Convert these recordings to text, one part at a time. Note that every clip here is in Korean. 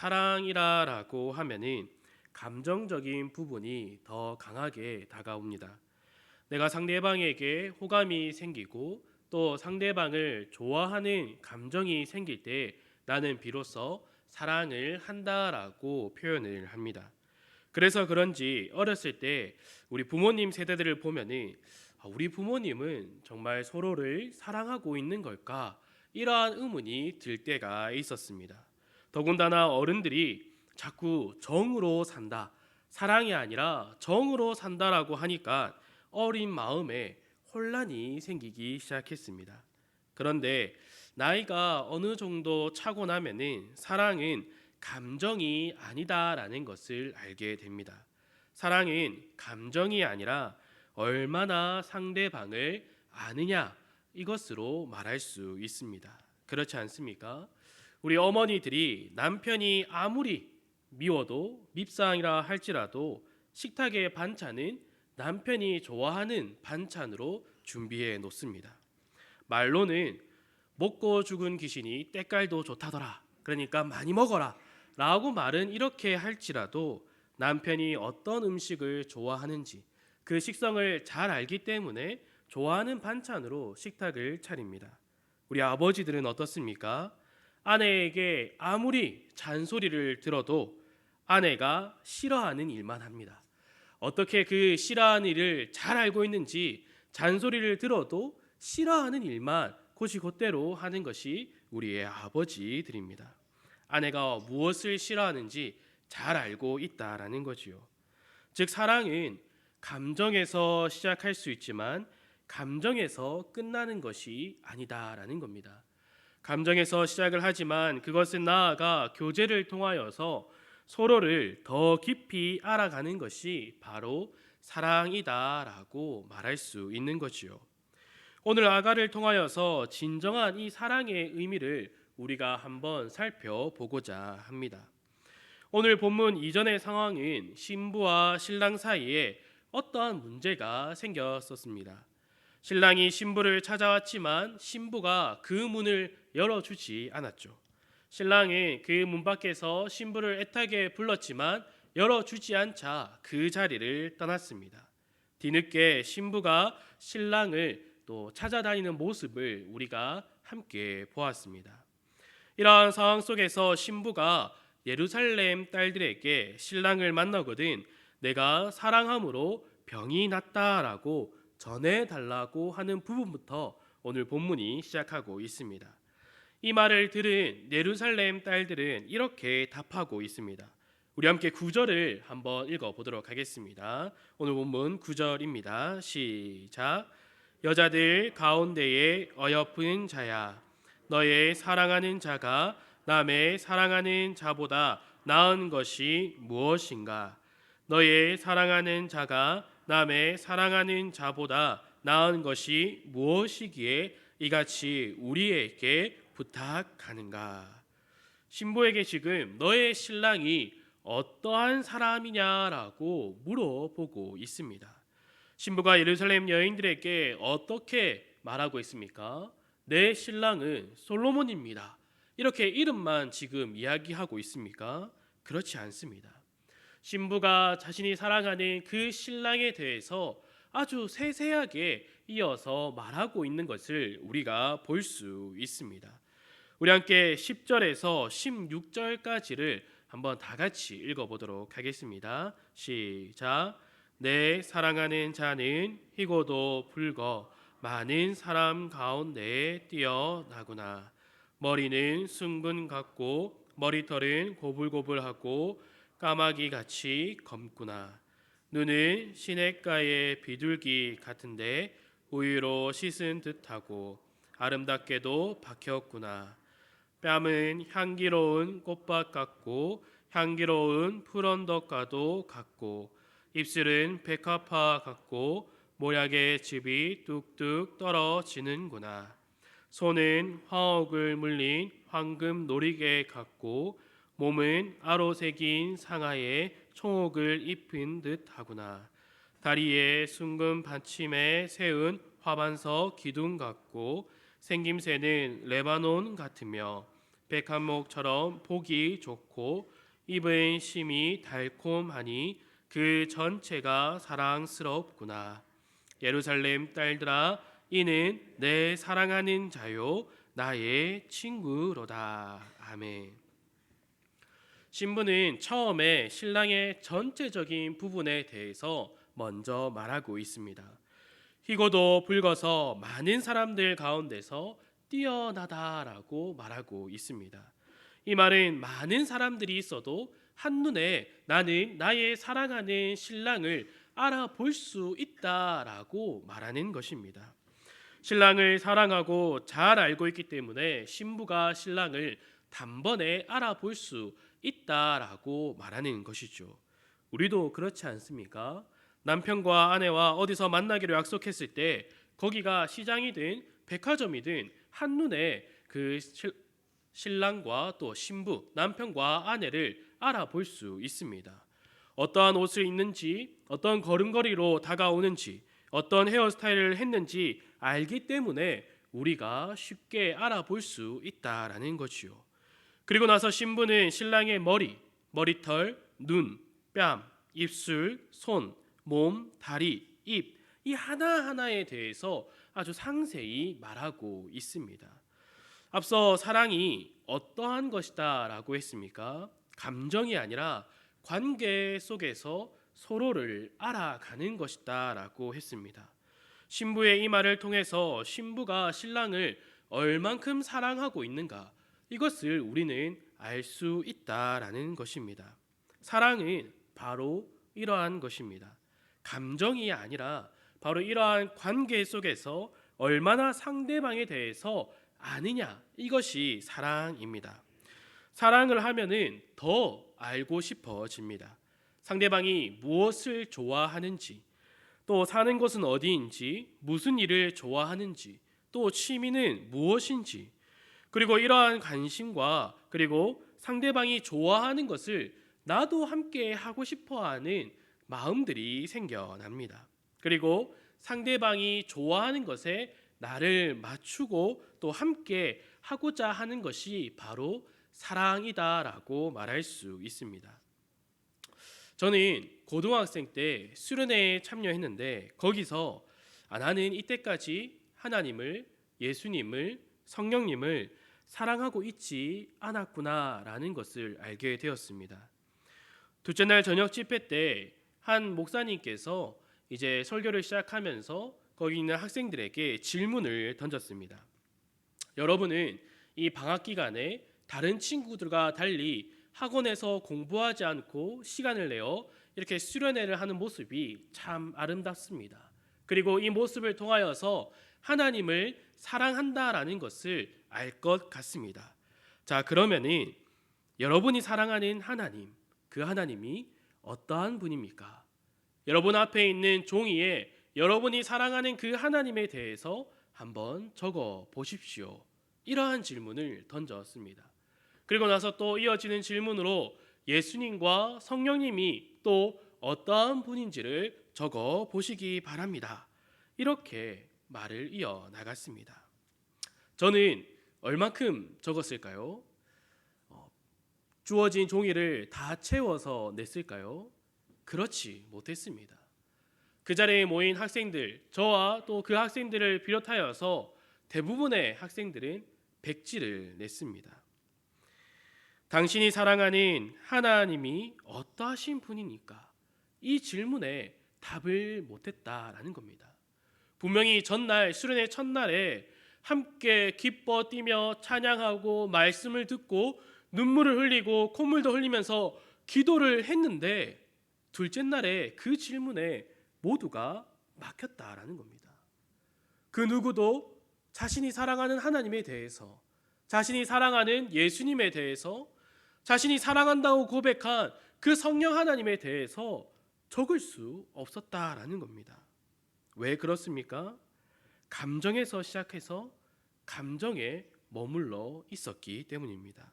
사랑이라고 하면은 감정적인 부분이 더 강하게 다가옵니다. 내가 상대방에게 호감이 생기고 또 상대방을 좋아하는 감정이 생길 때 나는 비로소 사랑을 한다라고 표현을 합니다. 그래서 그런지 어렸을 때 우리 부모님 세대들을 보면은 우리 부모님은 정말 서로를 사랑하고 있는 걸까? 이러한 의문이 들 때가 있었습니다. 더군다나 어른들이 자꾸 정으로 산다, 사랑이 아니라 정으로 산다라고 하니까 어린 마음에 혼란이 생기기 시작했습니다. 그런데 나이가 어느 정도 차고 나면은 사랑은 감정이 아니다라는 것을 알게 됩니다. 사랑은 감정이 아니라 얼마나 상대방을 아느냐 이것으로 말할 수 있습니다. 그렇지 않습니까? 우리 어머니들이 남편이 아무리 미워도 밉상이라 할지라도 식탁의 반찬은 남편이 좋아하는 반찬으로 준비해 놓습니다. 말로는 먹고 죽은 귀신이 때깔도 좋다더라. 그러니까 많이 먹어라. 라고 말은 이렇게 할지라도 남편이 어떤 음식을 좋아하는지 그 식성을 잘 알기 때문에 좋아하는 반찬으로 식탁을 차립니다. 우리 아버지들은 어떻습니까? 아내에게 아무리 잔소리를 들어도 아내가 싫어하는 일만 합니다. 어떻게 그 싫어하는 일을 잘 알고 있는지 잔소리를 들어도 싫어하는 일만 곧이곧대로 하는 것이 우리의 아버지들입니다. 아내가 무엇을 싫어하는지 잘 알고 있다라는 거지요. 즉 사랑은 감정에서 시작할 수 있지만 감정에서 끝나는 것이 아니다라는 겁니다. 감정에서 시작을 하지만 그것은 나아가 교제를 통하여서 서로를 더 깊이 알아가는 것이 바로 사랑이다라고 말할 수 있는 거지요. 오늘 아가를 통하여서 진정한 이 사랑의 의미를 우리가 한번 살펴보고자 합니다. 오늘 본문 이전의 상황은 신부와 신랑 사이에 어떠한 문제가 생겼었습니다. 신랑이 신부를 찾아왔지만 신부가 그 문을 열어주지 않았죠. 신랑은 그 문 밖에서 신부를 애타게 불렀지만 열어주지 않자 그 자리를 떠났습니다. 뒤늦게 신부가 신랑을 또 찾아다니는 모습을 우리가 함께 보았습니다. 이러한 상황 속에서 신부가 예루살렘 딸들에게 신랑을 만나거든 내가 사랑함으로 병이 났다라고 전해달라고 하는 부분부터 오늘 본문이 시작하고 있습니다. 이 말을 들은 예루살렘 딸들은 이렇게 답하고 있습니다. 우리 함께 9절을 한번 읽어보도록 하겠습니다. 오늘 본문 9절입니다. 시작. 여자들 가운데에 어여쁜 자야, 너의 사랑하는 자가 남의 사랑하는 자보다 나은 것이 무엇인가? 너의 사랑하는 자가 남의 사랑하는 자보다 나은 것이 무엇이기에 이같이 우리에게 부탁하는가? 신부에게 지금 너의 신랑이 어떠한 사람이냐라고 물어보고 있습니다. 신부가 예루살렘 여인들에게 어떻게 말하고 있습니까? 내 신랑은 솔로몬입니다. 이렇게 이름만 지금 이야기하고 있습니까? 그렇지 않습니다. 신부가 자신이 사랑하는 그 신랑에 대해서 아주 세세하게 이어서 말하고 있는 것을 우리가 볼 수 있습니다. 우리 함께 10절에서 16절까지를 한번 다 같이 읽어보도록 하겠습니다. 시작. 내 사랑하는 자는 희고도 붉어 많은 사람 가운데에 뛰어나구나. 머리는 숭근 같고 머리털은 고불고불하고 까마귀 같이 검구나. 눈은 시냇가의 비둘기 같은데 우유로 씻은 듯하고 아름답게도 박혔구나. 뺨은 향기로운 꽃밭 같고 향기로운 푸른덕과도 같고 입술은 백합화 같고 모약의 즙이 뚝뚝 떨어지는구나. 손은 화옥을 물린 황금 놀이개 같고 몸은 아로 새긴 상아에 총옥을 입힌 듯하구나. 다리에 숭근 받침에 세운 화반석 기둥 같고 생김새는 레바논 같으며 백합목처럼 보기 좋고 입은 심이 달콤하니 그 전체가 사랑스럽구나. 예루살렘 딸들아, 이는 내 사랑하는 자요 나의 친구로다. 아멘. 신부는 처음에 신랑의 전체적인 부분에 대해서 먼저 말하고 있습니다. 희고도 붉어서 많은 사람들 가운데서 뛰어나다라고 말하고 있습니다. 이 말은 많은 사람들이 있어도 한눈에 나는 나의 사랑하는 신랑을 알아볼 수 있다라고 말하는 것입니다. 신랑을 사랑하고 잘 알고 있기 때문에 신부가 신랑을 단번에 알아볼 수 있다라고 말하는 것이죠. 우리도 그렇지 않습니까? 남편과 아내와 어디서 만나기로 약속했을 때 거기가 시장이든 백화점이든 한눈에 그 신랑과 또 신부, 남편과 아내를 알아볼 수 있습니다. 어떠한 옷을 입는지, 어떤 걸음걸이로 다가오는지, 어떤 헤어스타일을 했는지 알기 때문에 우리가 쉽게 알아볼 수 있다라는 거지요. 그리고 나서 신부는 신랑의 머리, 머리털, 눈, 뺨, 입술, 손, 몸, 다리, 입, 이 하나하나에 대해서 아주 상세히 말하고 있습니다. 앞서 사랑이 어떠한 것이다 라고 했습니까? 감정이 아니라 관계 속에서 서로를 알아가는 것이다 라고 했습니다. 신부의 이 말을 통해서 신부가 신랑을 얼만큼 사랑하고 있는가, 이것을 우리는 알 수 있다라는 것입니다. 사랑은 바로 이러한 것입니다. 감정이 아니라 바로 이러한 관계 속에서 얼마나 상대방에 대해서 아느냐, 이것이 사랑입니다. 사랑을 하면은 더 알고 싶어집니다. 상대방이 무엇을 좋아하는지, 또 사는 곳은 어디인지, 무슨 일을 좋아하는지, 또 취미는 무엇인지, 그리고 이러한 관심과 그리고 상대방이 좋아하는 것을 나도 함께 하고 싶어하는 마음들이 생겨납니다. 그리고 상대방이 좋아하는 것에 나를 맞추고 또 함께 하고자 하는 것이 바로 사랑이다라고 말할 수 있습니다. 저는 고등학생 때 수련회에 참여했는데 거기서 나는 이때까지 하나님을, 예수님을, 성령님을 사랑하고 있지 않았구나라는 것을 알게 되었습니다. 둘째 날 저녁 집회 때 한 목사님께서 이제 설교를 시작하면서 거기 있는 학생들에게 질문을 던졌습니다. 여러분은 이 방학 기간에 다른 친구들과 달리 학원에서 공부하지 않고 시간을 내어 이렇게 수련회를 하는 모습이 참 아름답습니다. 그리고 이 모습을 통하여서 하나님을 사랑한다라는 것을 알 것 같습니다. 자, 그러면은 여러분이 사랑하는 하나님, 그 하나님이 어떠한 분입니까? 여러분 앞에 있는 종이에 여러분이 사랑하는 그 하나님에 대해서 한번 적어 보십시오. 이러한 질문을 던졌습니다. 그리고 나서 또 이어지는 질문으로 예수님과 성령님이 또 어떠한 분인지를 적어 보시기 바랍니다. 이렇게 말을 이어나갔습니다. 저는 얼만큼 적었을까요? 주어진 종이를 다 채워서 냈을까요? 그렇지 못했습니다. 그 자리에 모인 학생들, 저와 또 그 학생들을 비롯하여서 대부분의 학생들은 백지를 냈습니다. 당신이 사랑하는 하나님이 어떠하신 분이니까? 이 질문에 답을 못했다라는 겁니다. 분명히 전날 수련회 첫날에 함께 기뻐 뛰며 찬양하고 말씀을 듣고 눈물을 흘리고 콧물도 흘리면서 기도를 했는데 둘째 날에 그 질문에 모두가 막혔다라는 겁니다. 그 누구도 자신이 사랑하는 하나님에 대해서, 자신이 사랑하는 예수님에 대해서, 자신이 사랑한다고 고백한 그 성령 하나님에 대해서 적을 수 없었다라는 겁니다. 왜 그렇습니까? 감정에서 시작해서 감정에 머물러 있었기 때문입니다.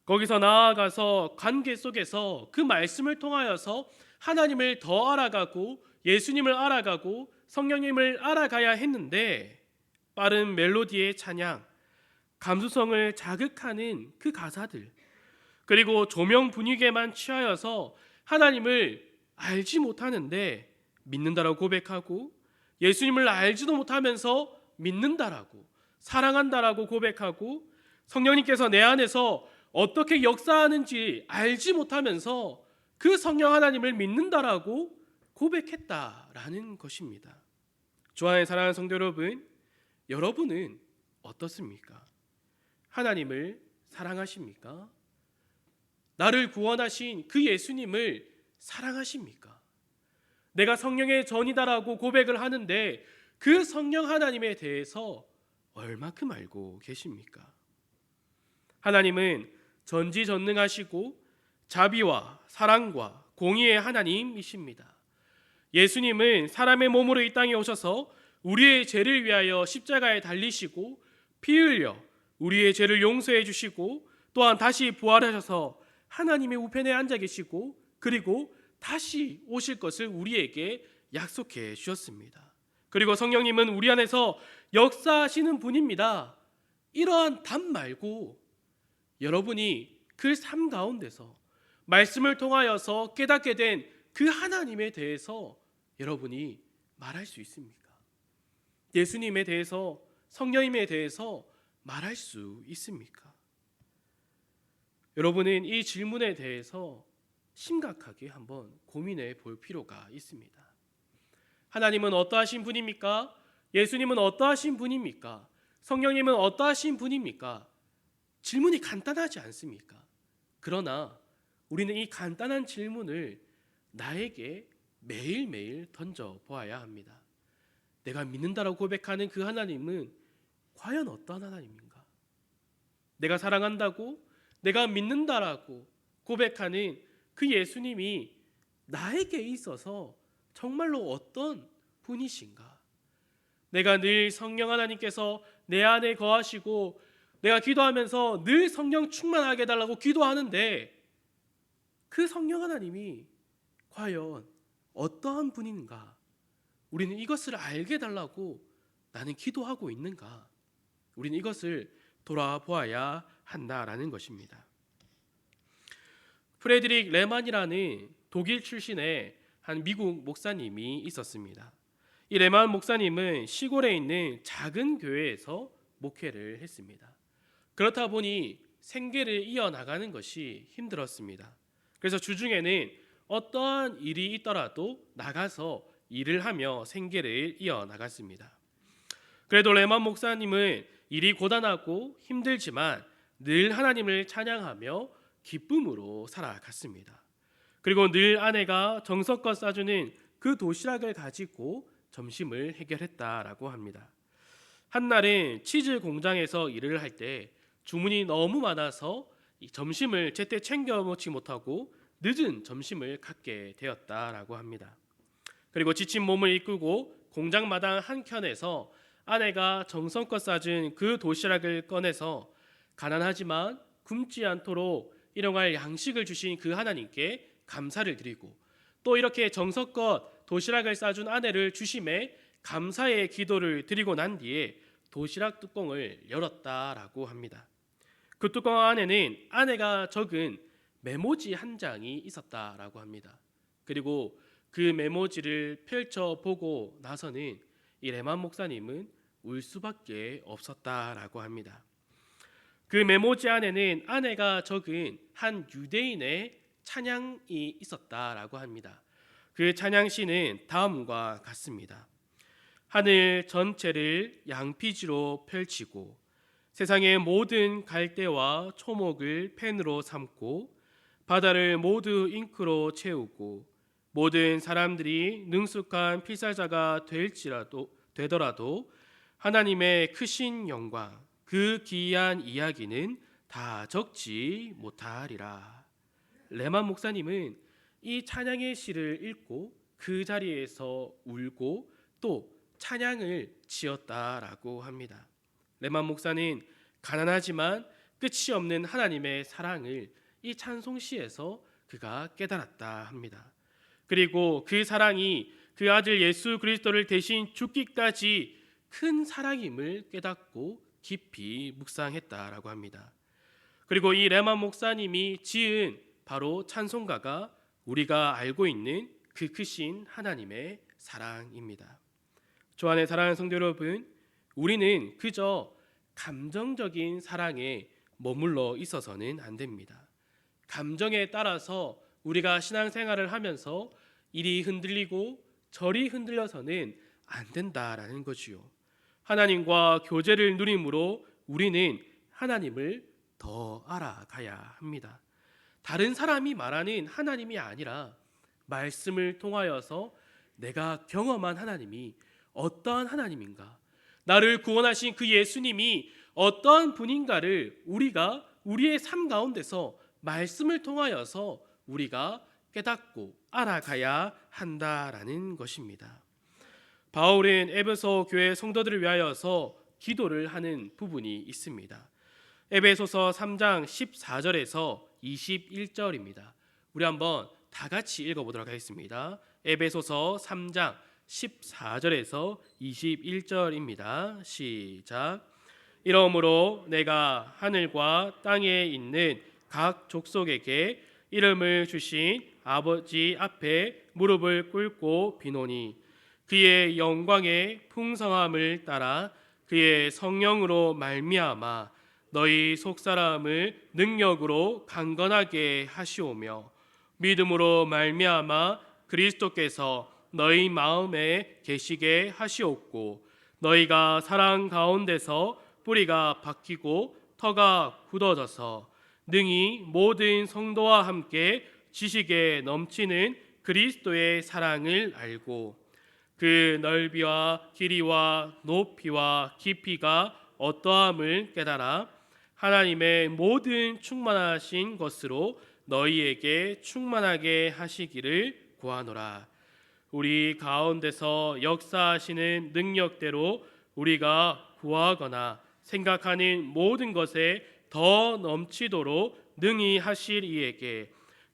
거기서 나아가서 관계 속에서 그 말씀을 통하여서 하나님을 더 알아가고 예수님을 알아가고 성령님을 알아가야 했는데 빠른 멜로디의 찬양, 감수성을 자극하는 그 가사들, 그리고 조명 분위기에만 취하여서 하나님을 알지 못하는데 믿는다라고 고백하고, 예수님을 알지도 못하면서 믿는다라고, 사랑한다라고 고백하고, 성령님께서 내 안에서 어떻게 역사하는지 알지 못하면서 그 성령 하나님을 믿는다라고 고백했다라는 것입니다. 좋아하는 사랑하는 성도 여러분, 여러분은 어떻습니까? 하나님을 사랑하십니까? 나를 구원하신 그 예수님을 사랑하십니까? 내가 성령의 전이다라고 고백을 하는데 그 성령 하나님에 대해서 얼마큼 알고 계십니까? 하나님은 전지전능하시고 자비와 사랑과 공의의 하나님이십니다. 예수님은 사람의 몸으로 이 땅에 오셔서 우리의 죄를 위하여 십자가에 달리시고 피 흘려 우리의 죄를 용서해 주시고, 또한 다시 부활하셔서 하나님의 우편에 앉아 계시고, 그리고 다시 오실 것을 우리에게 약속해 주셨습니다. 그리고 성령님은 우리 안에서 역사하시는 분입니다. 이러한 답 말고 여러분이 그 삶 가운데서 말씀을 통하여서 깨닫게 된 그 하나님에 대해서 여러분이 말할 수 있습니까? 예수님에 대해서, 성령님에 대해서 말할 수 있습니까? 여러분은 이 질문에 대해서 심각하게 한번 고민해 볼 필요가 있습니다. 하나님은 어떠하신 분입니까? 예수님은 어떠하신 분입니까? 성령님은 어떠하신 분입니까? 질문이 간단하지 않습니까? 그러나 우리는 이 간단한 질문을 나에게 매일매일 던져보아야 합니다. 내가 믿는다라고 고백하는 그 하나님은 과연 어떠한 하나님인가? 내가 사랑한다고, 내가 믿는다라고 고백하는 그 예수님이 나에게 있어서 정말로 어떤 분이신가? 내가 늘 성령 하나님께서 내 안에 거하시고 내가 기도하면서 늘 성령 충만하게 해달라고 기도하는데 그 성령 하나님이 과연 어떠한 분인가? 우리는 이것을 알게 해달라고 나는 기도하고 있는가? 우리는 이것을 돌아보아야 한다라는 것입니다. 프레드릭 레만이라는 독일 출신의 한 미국 목사님이 있었습니다. 이 레만 목사님은 시골에 있는 작은 교회에서 목회를 했습니다. 그렇다 보니 생계를 이어나가는 것이 힘들었습니다. 그래서 주중에는 어떠한 일이 있더라도 나가서 일을 하며 생계를 이어나갔습니다. 그래도 레만 목사님은 일이 고단하고 힘들지만 늘 하나님을 찬양하며 기쁨으로 살아갔습니다. 그리고 늘 아내가 정성껏 싸주는 그 도시락을 가지고 점심을 해결했다라고 합니다. 한날은 치즈 공장에서 일을 할 때 주문이 너무 많아서 이 점심을 제때 챙겨 먹지 못하고 늦은 점심을 갖게 되었다라고 합니다. 그리고 지친 몸을 이끌고 공장 마당 한켠에서 아내가 정성껏 싸준 그 도시락을 꺼내서 가난하지만 굶지 않도록 일용할 양식을 주신 그 하나님께 감사를 드리고, 또 이렇게 정성껏 도시락을 싸준 아내를 주심에 감사의 기도를 드리고 난 뒤에 도시락 뚜껑을 열었다라고 합니다. 그 뚜껑 안에는 아내가 적은 메모지 한 장이 있었다라고 합니다. 그리고 그 메모지를 펼쳐보고 나서는 이 레만 목사님은 울 수밖에 없었다라고 합니다. 그 메모지 안에는 아내가 적은 한 유대인의 찬양이 있었다라고 합니다. 그 찬양시는 다음과 같습니다. 하늘 전체를 양피지로 펼치고 세상의 모든 갈대와 초목을 펜으로 삼고 바다를 모두 잉크로 채우고 모든 사람들이 능숙한 필사자가 되더라도 하나님의 크신 영광, 그 기이한 이야기는 다 적지 못하리라. 레만 목사님은 이 찬양의 시를 읽고 그 자리에서 울고 또 찬양을 지었다라고 합니다. 레만 목사는 가난하지만 끝이 없는 하나님의 사랑을 이 찬송시에서 그가 깨달았다 합니다. 그리고 그 사랑이 그 아들 예수 그리스도를 대신 죽기까지 큰 사랑임을 깨닫고 깊이 묵상했다라고 합니다. 그리고 이 레만 목사님이 지은 바로 찬송가가 우리가 알고 있는 그 크신 하나님의 사랑입니다. 주 안에 사랑하는 성도 여러분, 우리는 그저 감정적인 사랑에 머물러 있어서는 안 됩니다. 감정에 따라서 우리가 신앙생활을 하면서 이리 흔들리고 저리 흔들려서는 안 된다라는 거지요. 하나님과 교제를 누림으로 우리는 하나님을 더 알아가야 합니다. 다른 사람이 말하는 하나님이 아니라 말씀을 통하여서 내가 경험한 하나님이 어떠한 하나님인가, 나를 구원하신 그 예수님이 어떠한 분인가를 우리가 우리의 삶 가운데서 말씀을 통하여서 우리가 깨닫고 알아가야 한다라는 것입니다. 바울은 에베소 교회 성도들을 위하여서 기도를 하는 부분이 있습니다. 에베소서 3장 14절에서 21절입니다. 우리 한번 다 같이 읽어보도록 하겠습니다. 에베소서 3장 14절에서 21절입니다. 시작. 이러므로 내가 하늘과 땅에 있는 각 족속에게 이름을 주신 아버지 앞에 무릎을 꿇고 비노니 그의 영광의 풍성함을 따라 그의 성령으로 말미암아 너희 속사람을 능력으로 강건하게 하시오며 믿음으로 말미암아 그리스도께서 너희 마음에 계시게 하시옵고 너희가 사랑 가운데서 뿌리가 박히고 터가 굳어져서 능히 모든 성도와 함께 지식에 넘치는 그리스도의 사랑을 알고 그 넓이와 길이와 높이와 깊이가 어떠함을 깨달아 하나님의 모든 충만하신 것으로 너희에게 충만하게 하시기를 구하노라. 우리 가운데서 역사하시는 능력대로 우리가 구하거나 생각하는 모든 것에 더 넘치도록 능히 하실 이에게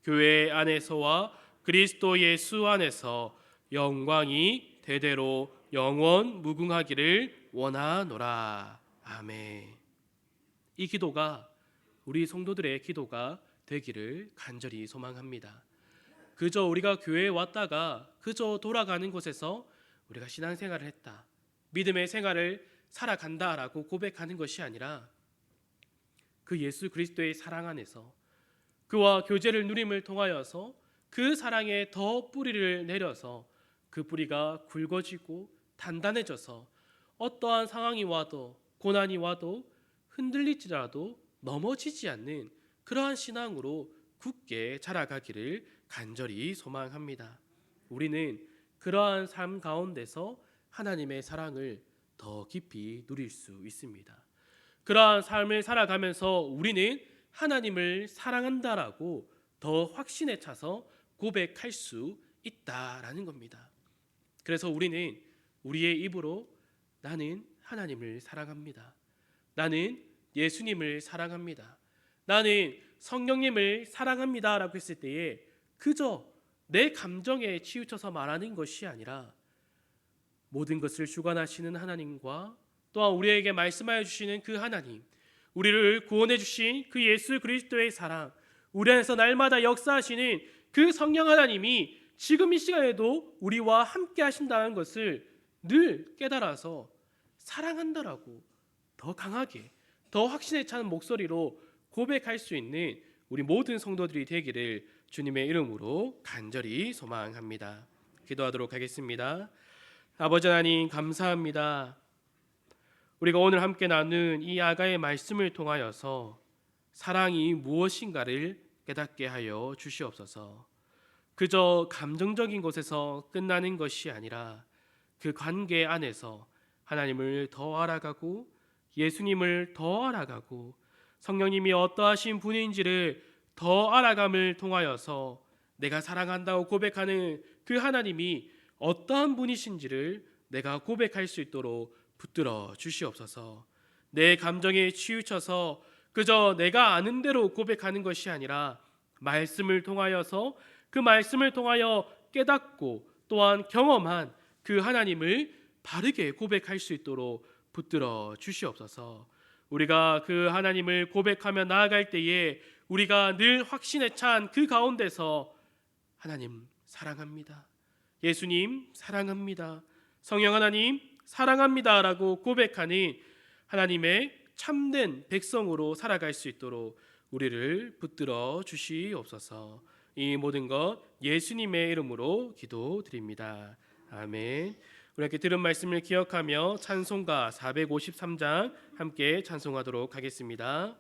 교회 안에서와 그리스도 예수 안에서 영광이 대대로 영원 무궁하기를 원하노라. 아멘. 이 기도가 우리 성도들의 기도가 되기를 간절히 소망합니다. 그저 우리가 교회에 왔다가 그저 돌아가는 곳에서 우리가 신앙생활을 했다, 믿음의 생활을 살아간다라고 고백하는 것이 아니라 그 예수 그리스도의 사랑 안에서 그와 교제를 누림을 통하여서 그 사랑에 더 뿌리를 내려서 그 뿌리가 굵어지고 단단해져서 어떠한 상황이 와도 고난이 와도 흔들리지라도 넘어지지 않는 그러한 신앙으로 굳게 자라가기를 간절히 소망합니다. 우리는 그러한 삶 가운데서 하나님의 사랑을 더 깊이 누릴 수 있습니다. 그러한 삶을 살아가면서 우리는 하나님을 사랑한다라고 더 확신에 차서 고백할 수 있다라는 겁니다. 그래서 우리는 우리의 입으로 나는 하나님을 사랑합니다, 나는 예수님을 사랑합니다, 나는 성령님을 사랑합니다 라고 했을 때에 그저 내 감정에 치우쳐서 말하는 것이 아니라 모든 것을 주관하시는 하나님과 또한 우리에게 말씀하여 주시는 그 하나님, 우리를 구원해 주신 그 예수 그리스도의 사랑, 우리 안에서 날마다 역사하시는 그 성령 하나님이 지금 이 시간에도 우리와 함께 하신다는 것을 늘 깨달아서 사랑한다라고 더 강하게 더 확신에 차는 목소리로 고백할 수 있는 우리 모든 성도들이 되기를 주님의 이름으로 간절히 소망합니다. 기도하도록 하겠습니다. 아버지 하나님, 감사합니다. 우리가 오늘 함께 나눈 이 아가의 말씀을 통하여서 사랑이 무엇인가를 깨닫게 하여 주시옵소서. 그저 감정적인 곳에서 끝나는 것이 아니라 그 관계 안에서 하나님을 더 알아가고 예수님을 더 알아가고 성령님이 어떠하신 분인지를 더 알아감을 통하여서 내가 사랑한다고 고백하는 그 하나님이 어떠한 분이신지를 내가 고백할 수 있도록 붙들어 주시옵소서. 내 감정에 치우쳐서 그저 내가 아는 대로 고백하는 것이 아니라 말씀을 통하여서 그 말씀을 통하여 깨닫고 또한 경험한 그 하나님을 바르게 고백할 수 있도록 붙들어 주시옵소서. 우리가 그 하나님을 고백하며 나아갈 때에 우리가 늘 확신에 찬 그 가운데서 하나님 사랑합니다, 예수님 사랑합니다, 성령 하나님 사랑합니다 라고 고백하는 하나님의 참된 백성으로 살아갈 수 있도록 우리를 붙들어 주시옵소서. 이 모든 것 예수님의 이름으로 기도드립니다. 아멘. 우리 함께 들은 말씀을 기억하며 찬송가 453장 함께 찬송하도록 하겠습니다.